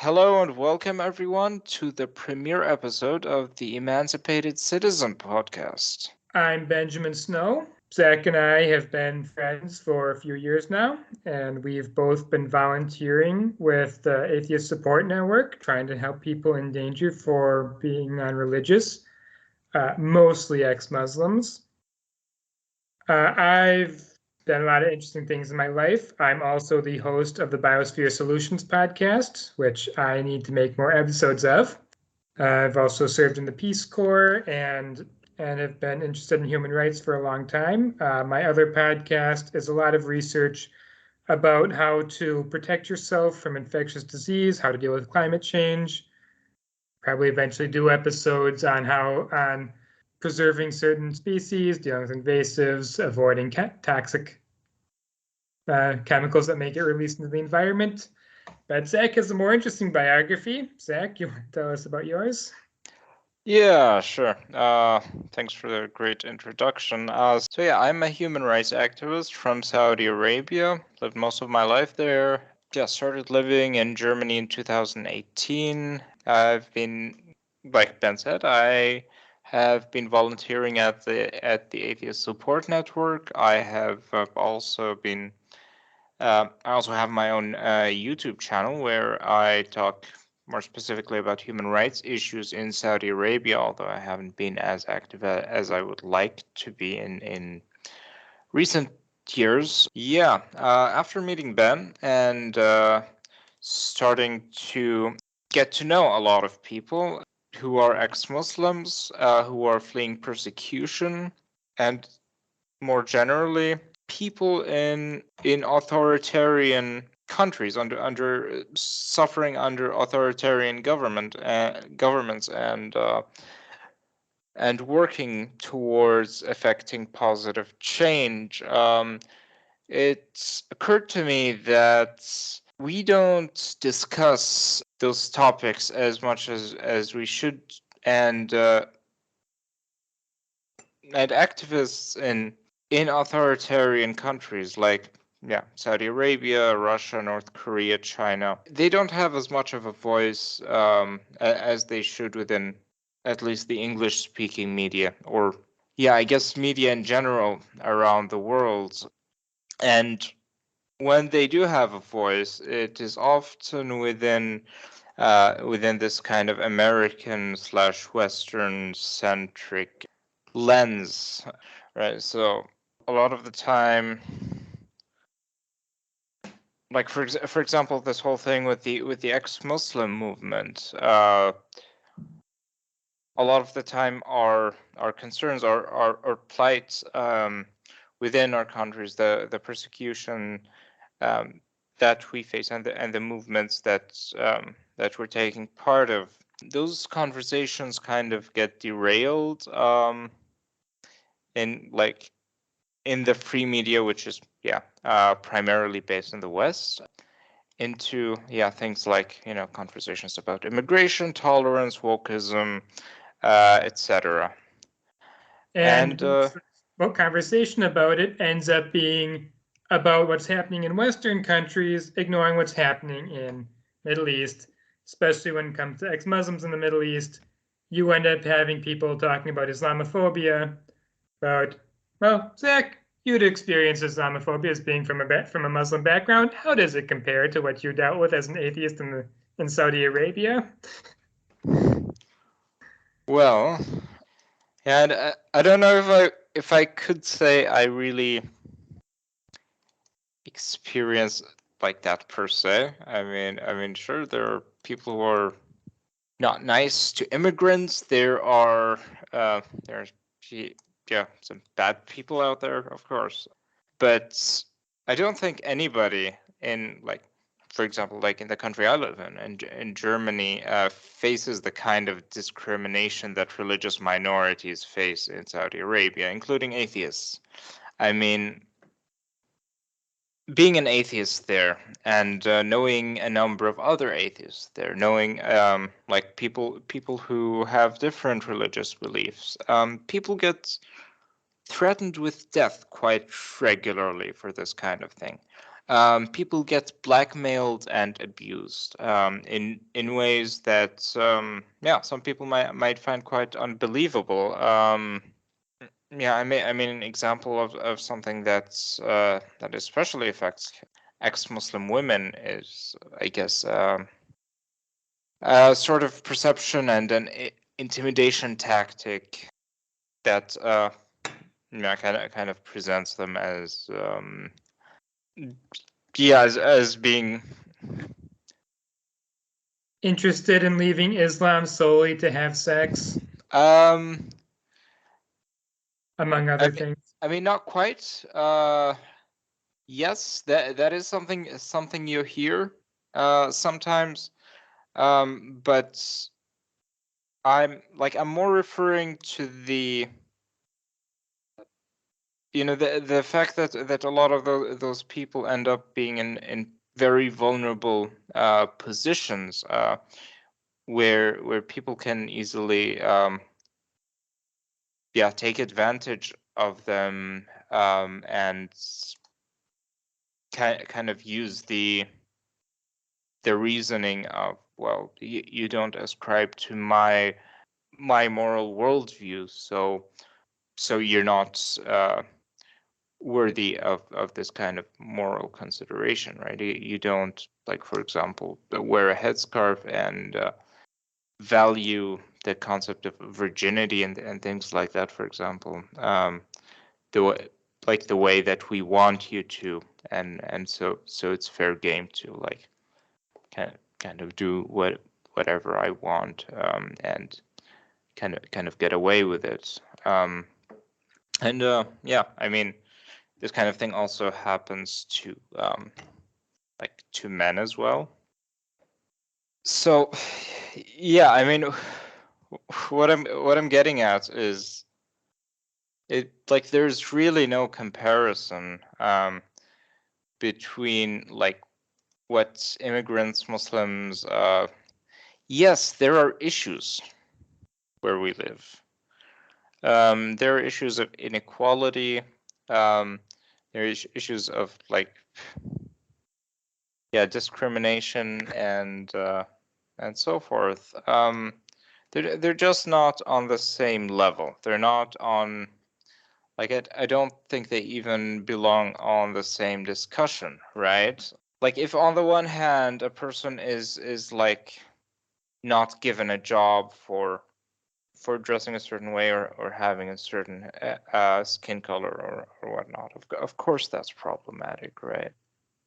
Hello and welcome everyone to the premiere episode of the Emancipated Citizen podcast. I'm Benjamin Snow. Zach and I have been friends for a few years now, and we've both been volunteering with the Atheist Support Network, trying to help people in danger for being non-religious, mostly ex-Muslims. I've done a lot of interesting things in my life. I'm also the host of the Biosphere Solutions podcast, which I need to make more episodes of. I've also served in the Peace Corps and have been interested in human rights for a long time. My other podcast is a lot of research about how to protect yourself from infectious disease, how to deal with climate change. Probably eventually do episodes on preserving certain species, dealing with invasives, avoiding toxic chemicals that may get released into the environment. But Zach has a more interesting biography. Zach, you want to tell us about yours? Yeah, sure. Thanks for the great introduction. I'm a human rights activist from Saudi Arabia. Lived most of my life there. Yeah, started living in Germany in 2018. I've been, like Ben said, I have been volunteering at the Atheist Support Network. I have also been. I also have my own YouTube channel where I talk more specifically about human rights issues in Saudi Arabia, although I haven't been as active as I would like to be in recent years. Yeah, after meeting Ben and starting to get to know a lot of people who are ex-Muslims, who are fleeing persecution, and more generally, people in authoritarian countries under suffering under authoritarian governments and working towards effecting positive change. It's occurred to me that we don't discuss those topics as much as we should, and activists in authoritarian countries like Saudi Arabia, Russia, North Korea, China, they don't have as much of a voice as they should within at least the English-speaking media, or I guess media in general around the world. And when they do have a voice, it is often within this kind of American/Western centric lens, right? So a lot of the time, like for example, this whole thing with the ex-Muslim movement, a lot of the time our concerns our plight within our countries, the persecution that we face, and the movements that we're taking part of, those conversations kind of get derailed in the free media, which is primarily based in the West, into things like conversations about immigration, tolerance, wokeism, etc. And conversation about it ends up being about what's happening in Western countries, ignoring what's happening in Middle East, especially when it comes to ex-Muslims in the Middle East. You end up having people talking about Islamophobia, about, well, Zach, you'd experience Islamophobia as being from a Muslim background. How does it compare to what you dealt with as an atheist in Saudi Arabia? Well, and I don't know if I could say I really experience like that per se. I mean, sure, there are people who are not nice to immigrants. There's some bad people out there, of course, but I don't think anybody in, like, for example, like in the country I live in Germany, faces the kind of discrimination that religious minorities face in Saudi Arabia, including atheists. I mean, being an atheist there and knowing a number of other atheists there, knowing like people who have different religious beliefs, people get threatened with death quite regularly for this kind of thing. people get blackmailed and abused in ways that some people might find quite unbelievable. I mean an example of something that especially affects ex-Muslim women is, I guess, sort of perception and an intimidation tactic that kind of presents them as as being Interested in leaving Islam solely to have sex, among other things. I mean, not quite. Yes, that is something you hear sometimes, but I'm more referring to the the fact that a lot of those people end up being in very vulnerable positions where people can easily take advantage of them and kind of use the reasoning of, well, you don't ascribe to my moral worldview, so you're not worthy of this kind of moral consideration, right? You don't, like, for example, wear a headscarf and value the concept of virginity and things like that, for example, the way, the way that we want you to, and so it's fair game to like kind of do whatever I want and kind of get away with it. And I mean, this kind of thing also happens to to men as well. So yeah, I mean, what I'm getting at is there's really no comparison between what immigrants, Muslims, yes, there are issues where we live. There are issues of inequality. There are issues of discrimination and so forth. They're just not on the same level. They're not on I don't think they even belong on the same discussion, right? If on the one hand a person is not given a job for dressing a certain way or having a certain skin color or whatnot, of course that's problematic, right?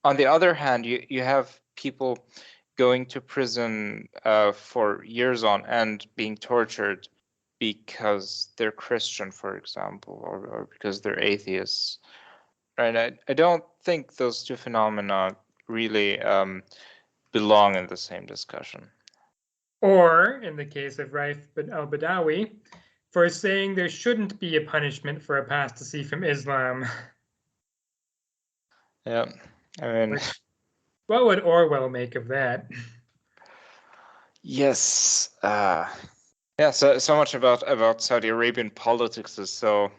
On the other hand, you have people going to prison for years on end, being tortured because they're Christian, for example, or because they're atheists. Right? I don't think those two phenomena really belong in the same discussion. Or, in the case of Raif al-Badawi, for saying there shouldn't be a punishment for apostasy from Islam. Yeah, I mean, what would Orwell make of that? Yes. Yeah, so much about Saudi Arabian politics is so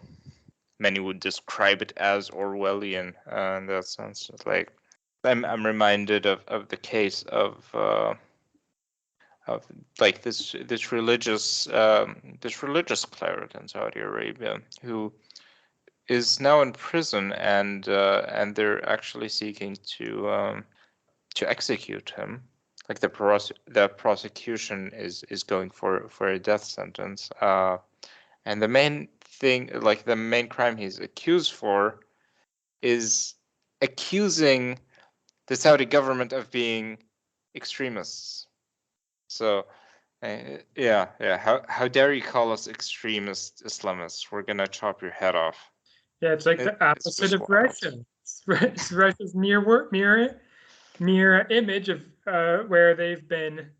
many would describe it as Orwellian in that sense. It's I'm reminded of the case of this religious cleric in Saudi Arabia who is now in prison and they're actually seeking to execute him. The prosecution is going for a death sentence. And the main thing, the main crime he's accused for, is accusing the Saudi government of being extremists. So, how dare you call us extremist Islamists? We're gonna chop your head off. Yeah, it's like the opposite of Russia. It's Russia's mirror image of where they've been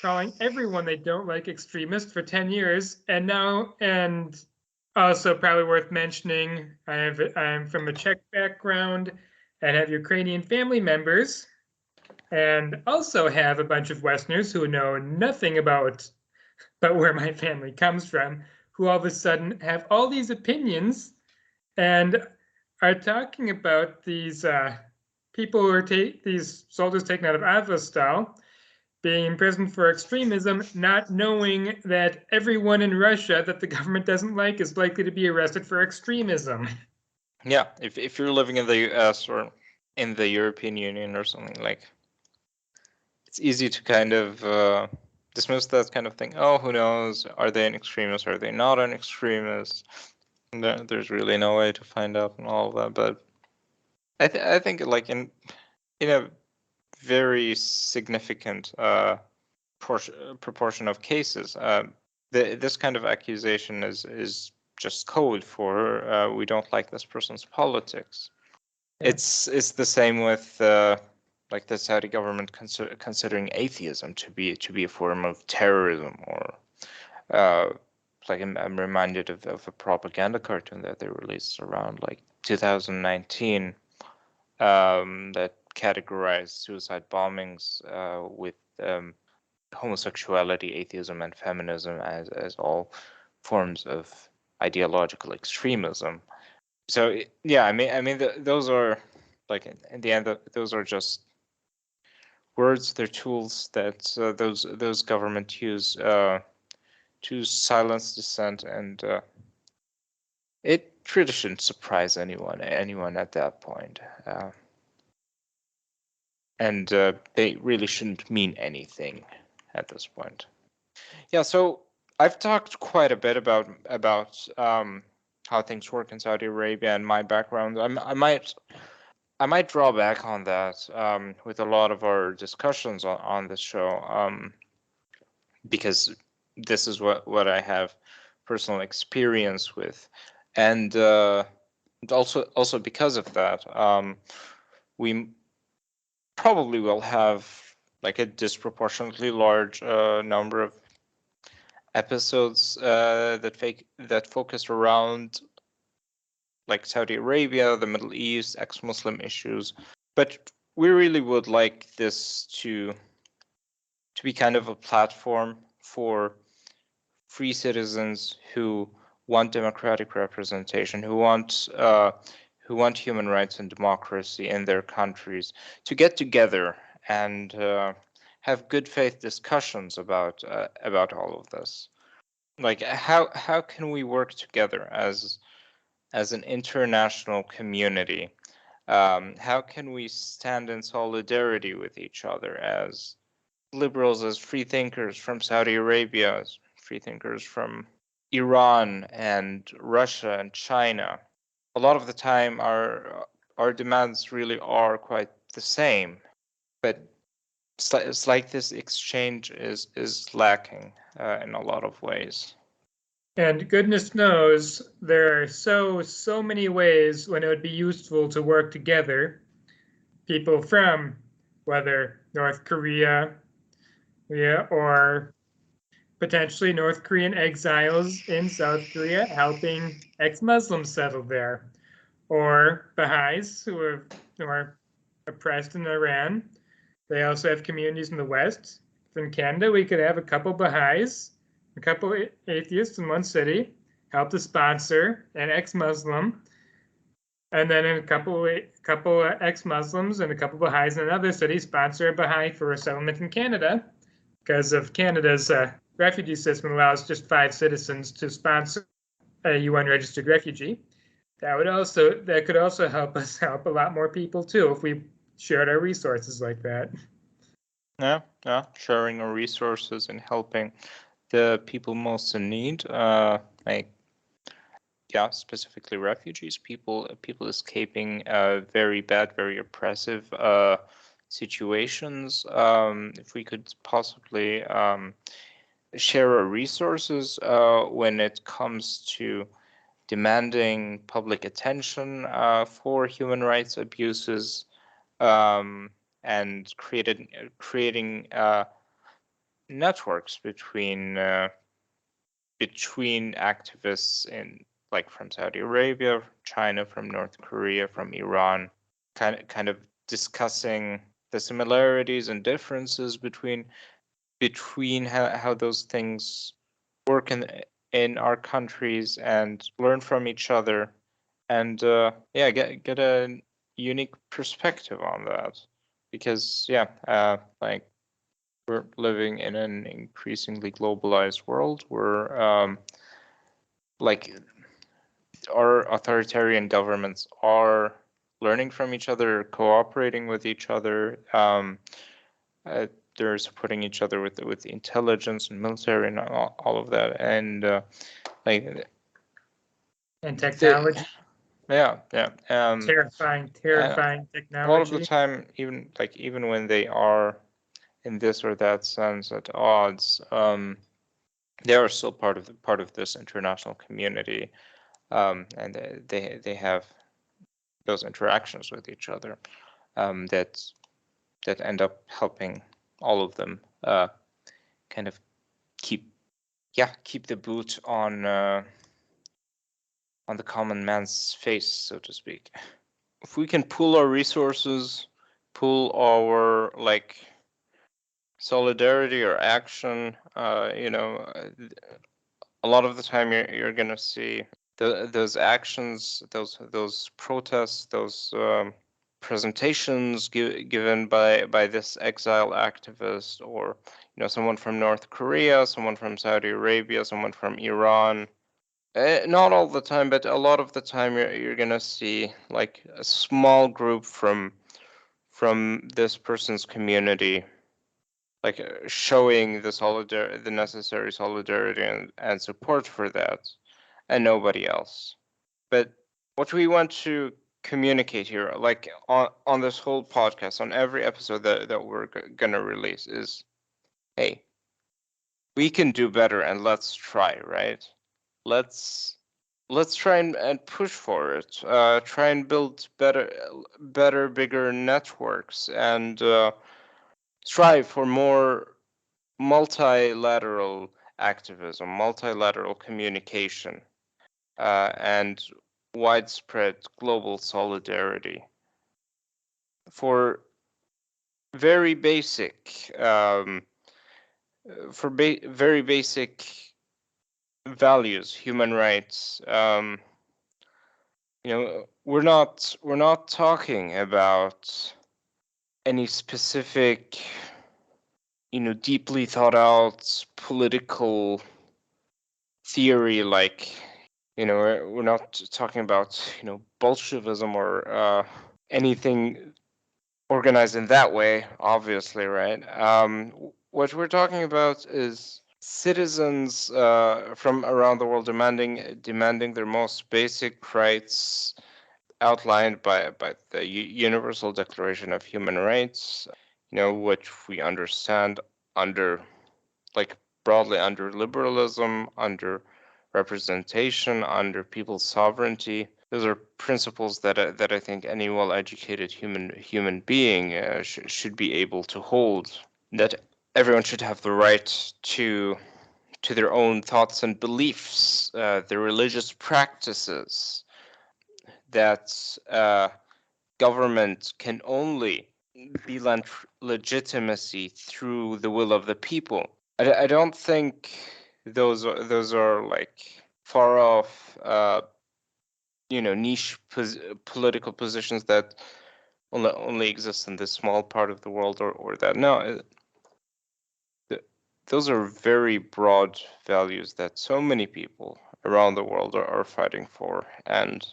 calling everyone they don't like extremist for 10 years, and also probably worth mentioning, I'm from a Czech background and have Ukrainian family members, and also have a bunch of Westerners who know nothing about where my family comes from, who all of a sudden have all these opinions and are talking about these people who are these soldiers taken out of Azovstal being imprisoned for extremism, not knowing that everyone in Russia that the government doesn't like is likely to be arrested for extremism. Yeah, if you're living in the U.S. or in the European Union or something, like, it's easy to kind of dismiss that kind of thing. Oh, who knows? Are they an extremist? Are they not an extremist? There's really no way to find out and all of that. But I think like in a very significant proportion of cases, this kind of accusation is just code for we don't like this person's politics. Yeah. It's the same with like the Saudi government considering atheism to be a form of terrorism, or like I'm reminded of a propaganda cartoon that they released around like 2019 that categorized suicide bombings with homosexuality, atheism, and feminism as all forms of ideological extremism. So yeah, I mean, those are like in the end, those are just words. They're tools that those government use to silence dissent, and it really shouldn't surprise anyone at that point. And they really shouldn't mean anything at this point. Yeah, so I've talked quite a bit about how things work in Saudi Arabia and my background. I might draw back on that with a lot of our discussions on this show, because this is what I have personal experience with, and also because of that, we probably will have like a disproportionately large number of episodes that focus around like Saudi Arabia, the Middle East, ex-Muslim issues. But we really would like this to be kind of a platform for free citizens who want democratic representation, who want human rights and democracy in their countries, to get together and have good faith discussions about all of this. Like how can we work together as an international community? How can we stand in solidarity with each other as liberals, as free thinkers from Saudi Arabia, as free thinkers from Iran and Russia and China? A lot of the time, our demands really are quite the same, but it's like this exchange is lacking in a lot of ways. And goodness knows there are so many ways when it would be useful to work together. People from whether North Korea, yeah, or potentially North Korean exiles in South Korea helping ex-Muslims settle there, or Baha'is who are oppressed in Iran. They also have communities in the West. In Canada, we could have a couple Baha'is, a couple atheists in one city, help to sponsor an ex-Muslim, and then a couple ex-Muslims and a couple Baha'is in another city sponsor a Baha'i for resettlement in Canada, because of Canada's refugee system allows just 5 citizens to sponsor a UN registered refugee. That could also help us help a lot more people too if we shared our resources like that. Yeah, sharing our resources and helping the people most in need, like specifically refugees, people escaping very bad, very oppressive situations. If we could possibly share our resources when it comes to demanding public attention for human rights abuses, and creating networks between activists in like from Saudi Arabia, China, from North Korea, from Iran, kind of discussing the similarities and differences between how those things work in our countries, and learn from each other, and get a unique perspective on that, because like we're living in an increasingly globalized world where like our authoritarian governments are learning from each other, cooperating with each other. Uh, they're supporting each other with intelligence and military and all of that, and like And they, technology, yeah, terrifying and a lot of the technology. time, even when they are in this or that sense at odds, they are still part of this international community, and they have those interactions with each other, that end up helping all of them kind of keep the boot on the common man's face, so to speak. If we can pool our resources, pool our solidarity or action, a lot of the time you're gonna see those actions, those protests, those presentations given by this exile activist, or someone from North Korea, someone from Saudi Arabia, someone from Iran. Not all the time, but a lot of the time you're gonna see like a small group from this person's community, like showing the necessary solidarity and support for that, and nobody else. But what we want to communicate here, like on this whole podcast, on every episode that we're gonna release, is, hey, we can do better, and let's try, right? Let's try and push for it. Try and build better, bigger networks, and strive for more multilateral activism, multilateral communication, and widespread global solidarity for very basic, very basic values, human rights. We're not talking about any specific, deeply thought out political theory, like, we're not talking about, Bolshevism or anything organized in that way, obviously, right? What we're talking about is citizens from around the world demanding their most basic rights outlined by the Universal Declaration of Human Rights, which we understand under, like, broadly under liberalism, under representation, under people's sovereignty. Those are principles that I think any well-educated human being should be able to hold. That everyone should have the right to their own thoughts and beliefs, their religious practices. That government can only be lent legitimacy through the will of the people. I don't think those are like far off, niche political positions that only exist in this small part of the world, or that. No, those are very broad values that so many people around the world are fighting for, and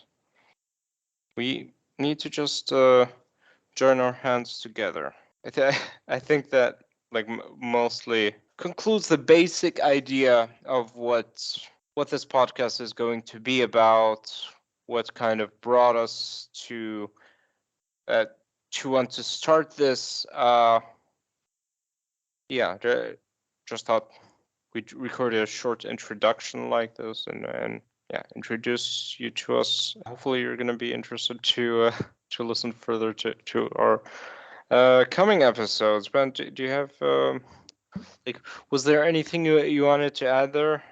we need to just join our hands together. I think that, like, mostly concludes the basic idea of what this podcast is going to be about, what kind of brought us to want to start this. Just thought we'd record a short introduction like this, and introduce you to us. Hopefully you're going to be interested to listen further to our coming episodes. Ben, do you have was there anything you wanted to add there?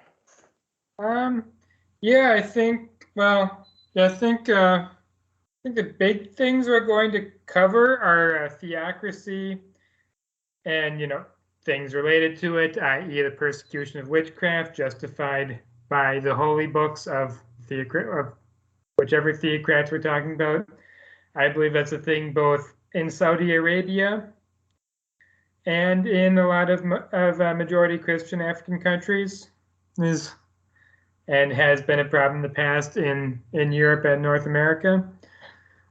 Yeah, I think. Well, yeah, I think the big things we're going to cover are theocracy and things related to it, i.e., the persecution of witchcraft justified by the holy books of whichever theocrats we're talking about. I believe that's a thing both in Saudi Arabia and in a lot of majority Christian African countries, and has been a problem in the past in Europe and North America.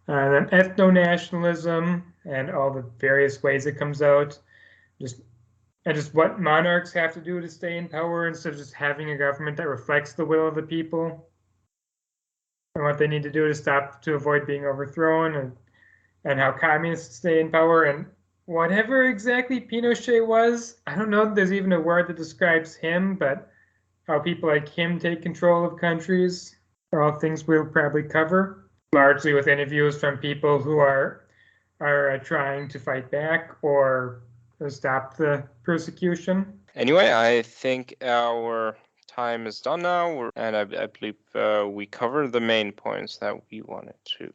Then ethno-nationalism and all the various ways it comes out, just what monarchs have to do to stay in power instead of just having a government that reflects the will of the people, and what they need to do to avoid being overthrown, and how communists stay in power, and whatever exactly Pinochet was. I don't know if there's even a word that describes him, but how people like him take control of countries are all things we'll probably cover, largely with interviews from people who are trying to fight back or stop the persecution. Anyway, I think our time is done now, and I believe we covered the main points that we wanted to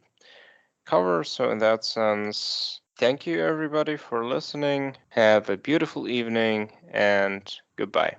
cover. So in that sense, thank you everybody for listening. Have a beautiful evening and goodbye.